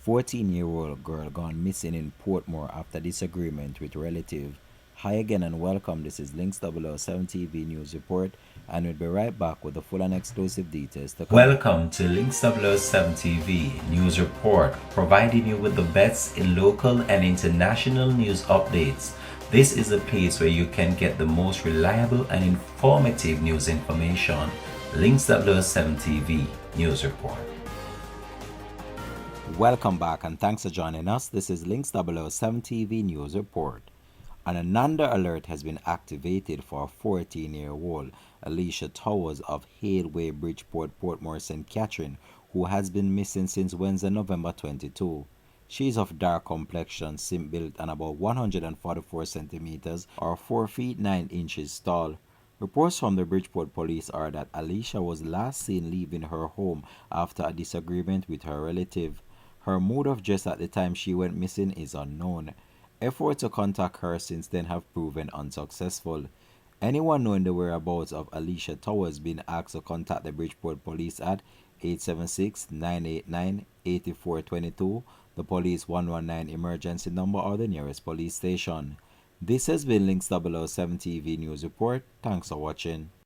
14-year-old girl gone missing in Portmore after disagreement with relative. Hi again and welcome. This is Links 007 TV News Report, and we'll be right back with the full and exclusive details to come. Welcome to Links 007 TV News Report, providing you with the best in local and international news updates. This is a place where you can get the most reliable and informative news information. Links 007 TV News Report. Welcome back and thanks for joining us. This is Links 007 TV News Report. An Ananda alert has been activated for a 14-year-old Alicia Towers of Haleway, Bridgeport, Portmore, St. Catherine, who has been missing since Wednesday, November 22. She is of dark complexion, built and about 144 centimeters or 4 feet 9 inches tall. Reports from the Bridgeport police are that Alicia was last seen leaving her home after a disagreement with her relative. Her mode of dress at the time she went missing is unknown. Efforts to contact her since then have proven unsuccessful. Anyone knowing the whereabouts of Alicia Towers been asked to contact the Bridgeport police at 876-989-8422, the police 119 emergency number, or the nearest police station. This has been Links 007 TV News Report. Thanks for watching.